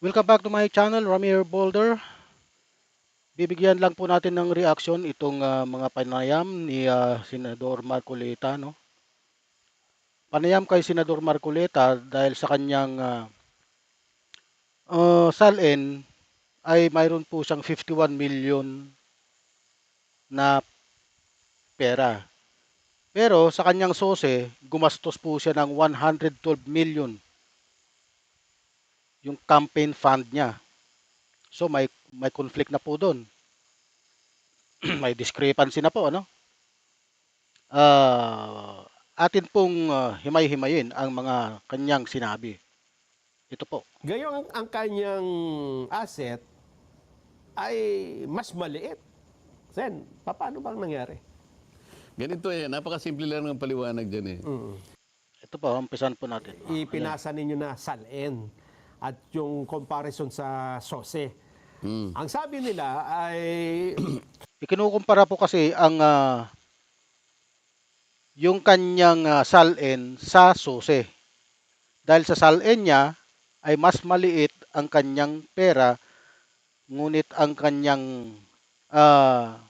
Welcome back to my channel, Ramir Boulder. Bibigyan lang po natin ng reaction itong mga panayam ni Senador Marcoleta, no? Panayam kay Senador Marcoleta dahil sa kanyang salin ay mayroon po siyang 51 million na pera. Pero sa kanyang sose, gumastos po siya ng 112 million yung campaign fund niya. So may conflict na po doon. May discrepancy na po, ano? Atin pong himay-himayin ang mga kanyang sinabi. Ito po. Gayong ang kanyang asset ay mas maliit. Sen, paano bang nangyari? Ganito napakasimple lang ng paliwanag dyan Ito po, umpisan po natin. Ipinasa ninyo na salin at yung comparison sa sose. Ang sabi nila ay Ikinukumpara po kasi ang yung kanyang salin sa sose. Dahil sa salin niya ay mas maliit ang kanyang pera, ngunit ang kanyang ah,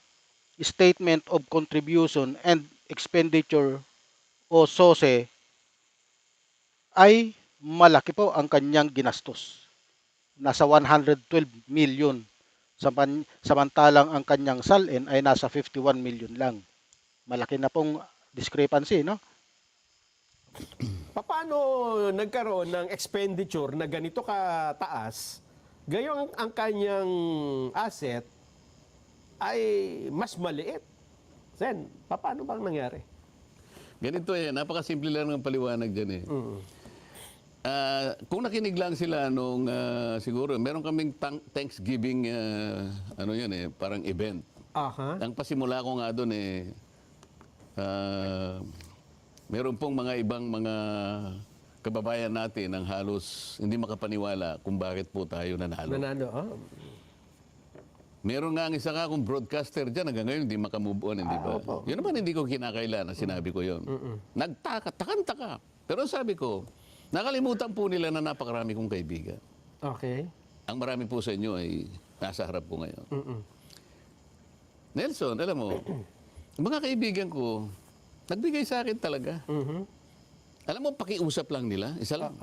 statement of contribution and expenditure o SOSE ay malaki po ang kanyang ginastos. Nasa 112 million. Samantalang ang kanyang salin ay nasa 51 million lang. Malaki na pong discrepancy, no? paano nagkaroon ng expenditure na ganito kataas, gayong ang kanyang asset ay mas maliit. Sen, paano bang nangyari? Ganito napakasimple lang ng paliwanag dyan kung nakinig lang sila nung siguro, meron kaming Thanksgiving, parang event. Aha. Ang pasimula ko nga doon meron pong mga ibang mga kababayan natin ang halos hindi makapaniwala kung bakit po tayo nanalo. Nanalo, Meron nga ang isa ka akong broadcaster dyan, hanggang ngayon hindi makamove on, hindi ba? opo. Yun naman hindi ko kinakailan na sinabi ko yun. Nagtaka, takanta. Pero sabi ko, nakalimutan po nila na napakarami kong kaibigan. Okay. Ang marami po sa inyo ay nasa harap ko ngayon. Nelson, alam mo, mga kaibigan ko, nagbigay sa akin talaga. Alam mo, pakiusap lang nila, isa lang.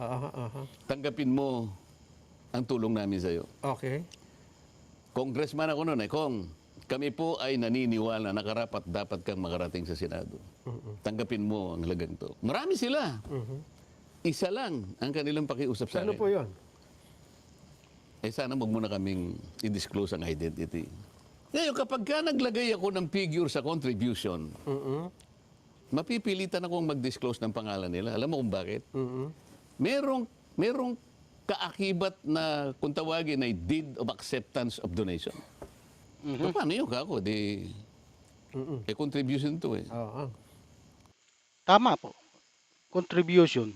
Tanggapin mo ang tulong namin sa'yo. Okay. Congressman ako noon Kong, kami po ay naniniwala na karapat dapat kang makarating sa Senado. Tanggapin mo ang halagang to. Marami sila. Isa lang ang kanilang pakiusap sa Ano akin. po yun? Sana wag mo na kaming i-disclose ang identity. Ngayon, kapag ka naglagay ako ng figure sa contribution, mapipilitan akong mag-disclose ng pangalan nila. Alam mo kung bakit? Merong kaakibat na kung tawagin ay deed of acceptance of donation. Paano yun kako? Contribution to Oo. Tama po. Contribution.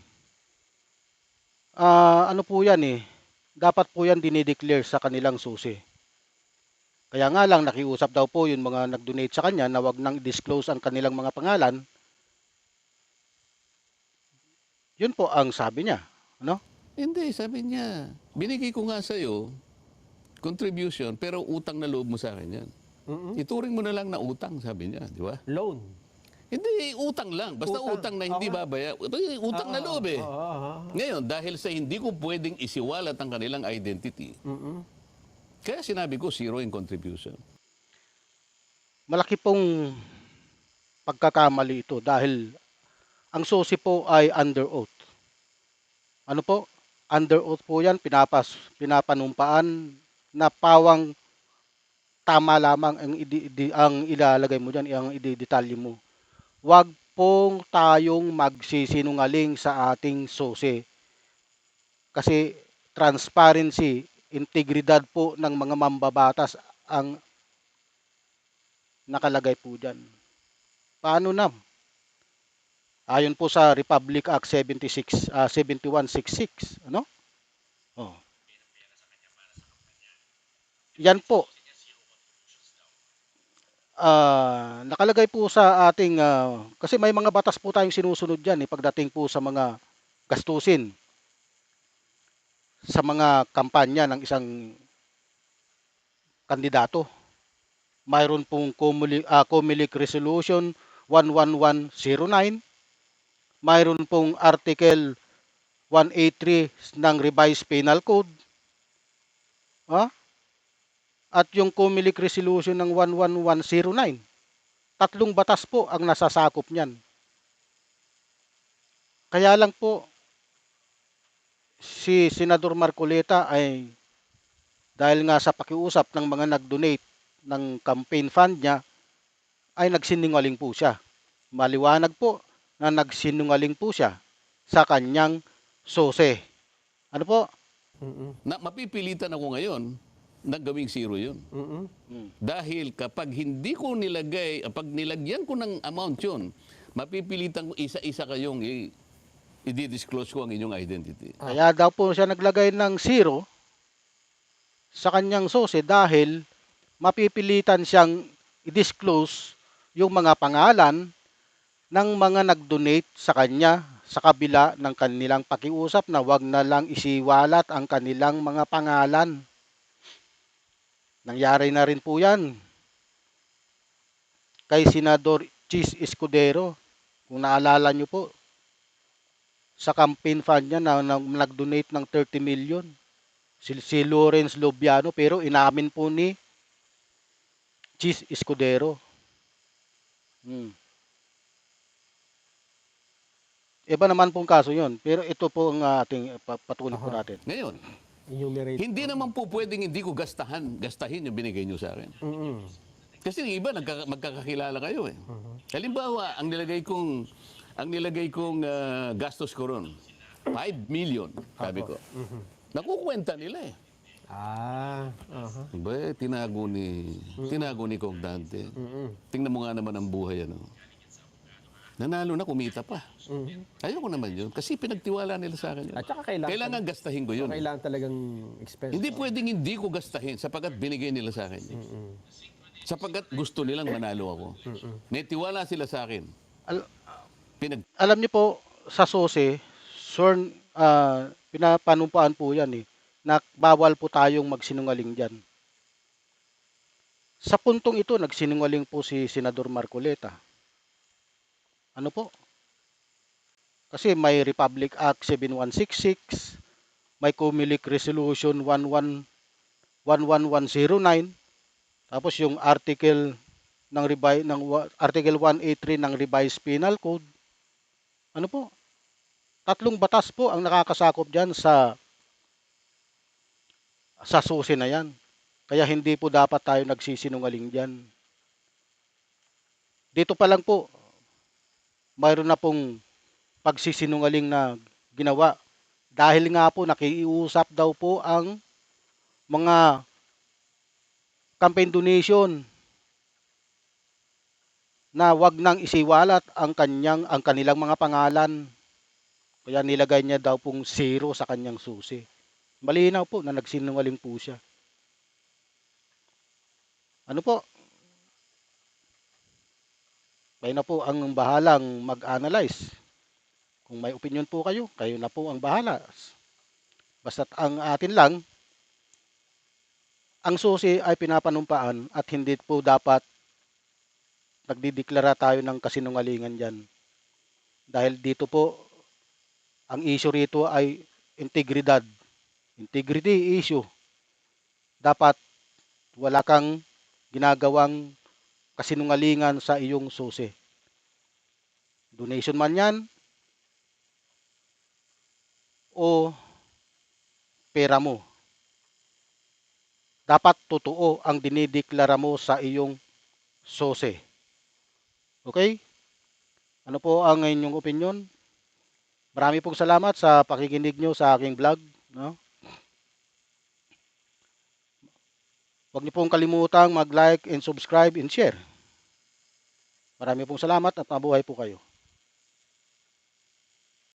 Ano po yan dapat po yan dinideclare sa kanilang susi. Kaya nga lang nakiusap daw po yung mga nag-donate sa kanya na wag nang i-disclose ang kanilang mga pangalan. Yun po ang sabi niya, ano? Hindi, sabi niya, binigay ko nga sa'yo, contribution, pero utang na loob mo sa akin yan. Ituring mo na lang na utang, sabi niya, di ba? Loan. Hindi, utang lang. Basta utang na hindi Okay. babaya. Utang na loob Ngayon, dahil sa hindi ko pwedeng isiwalat ang kanilang identity, kaya sinabi ko, zero in contribution. Malaki pong pagkakamali ito dahil ang susi po ay under oath. Ano po? Under oath po yan, pinapanumpaan na pawang tama lamang ang ilalagay mo dyan, ang idedetalye mo. Huwag pong tayong magsisinungaling sa ating susi. Kasi transparency, integridad po ng mga mambabatas ang nakalagay po dyan. Paano na? Ayon po sa Republic Act 7166, ano? Oh. Yan po. Nakalagay po sa ating kasi may mga batas po tayong sinusunod diyan pagdating po sa mga gastusin. sa mga kampanya ng isang kandidato. Mayroon pong COMELEC Resolution 11109, mayroon pong Article 183 ng Revised Penal Code, ah, at yung COMELEC Resolution ng 11109. Tatlong batas po ang nasasakop niyan. Kaya lang po, si Senador Marcoleta ay dahil nga sa pakiusap ng mga nag-donate ng campaign fund niya, ay nagsinungaling po siya. Maliwanag po na nagsinungaling po siya sa kanyang sose. Ano po? Na mapipilitan ako ngayon na gawing zero yun. Dahil kapag hindi ko nilagay, pag nilagyan ko ng amount yun, mapipilitan ko isa-isa kayong i-disclose ko ang inyong identity. Kaya daw po siya naglagay ng zero sa kanyang sose dahil mapipilitan siyang i-disclose yung mga pangalan ng mga nag-donate sa kanya sa kabila ng kanilang pakiusap na wag na lang isiwalat ang kanilang mga pangalan. Nangyari na rin po yan kay Senador Chis Escudero. Kung naalala nyo po, sa campaign fund niya na nag-donate ng 30 million. Si Lawrence Lobiano, pero inamin po ni Chis Escudero. Iba naman pong kaso yon, pero ito po ang ating patuloy po natin. Ngayon, Enumerate. hindi naman po pwedeng hindi ko gastahin yung binigay nyo sa akin. Kasi yung iba, magkakakilala kayo eh. Halimbawa, ang nilagay kong gastos ko ron, 5 million, sabi ko. Nakukwenta nila eh. Ba, tinago ni Kong Dante. Tingnan mo nga naman ang buhay, ano. Nanalo na, kumita pa. Ayoko naman yun. Kasi pinagtiwala nila sa akin yun. At saka Kailangan gastahin ko yun. kailangan talagang expense. Hindi pwedeng hindi ko gastahin sapagkat binigay nila sa akin. Sapagkat gusto nilang manalo ako. Netiwala sila sa akin. Alam niyo po, sa SOSE, pinapanumpaan po yan eh, na bawal po tayong magsinungaling dyan. Sa puntong ito, nagsinungaling po si Senador Marcoleta. Ano po? Kasi may Republic Act 7166, may COMELEC Resolution 11109, tapos yung article Article 183 ng Revised Penal Code. Ano po? Tatlong batas po ang nakakasakop diyan sa SOSE na yan. Kaya hindi po dapat tayo nagsisinungaling diyan. Dito pa lang po, mayroon na pong pagsisinungaling na ginawa. Dahil nga po nakiusap daw po ang mga campaign donation na wag nang isiwalat ang kanilang mga pangalan. Kaya nilagay niya daw pong zero sa kanyang susi. Malinaw po na nagsinungaling po siya. Ano po? Kayo na po ang bahalang mag-analyze. Kung may opinion po kayo, kayo na po ang bahala. Basta't ang atin lang, ang susi ay pinapanumpaan at hindi po dapat nagdideklara tayo ng kasinungalingan dyan. Dahil dito po, ang issue rito ay integridad. Integrity issue. Dapat wala kang ginagawang kasinungalingan sa iyong susi. Donation man yan o pera mo. Dapat totoo ang dinideklara mo sa iyong susi. Okay? Ano po ang inyong opinion? Marami pong salamat sa pakikinig nyo sa aking vlog. No? Huwag niyo pong kalimutang mag-like and subscribe and share. Marami pong salamat at mabuhay po kayo.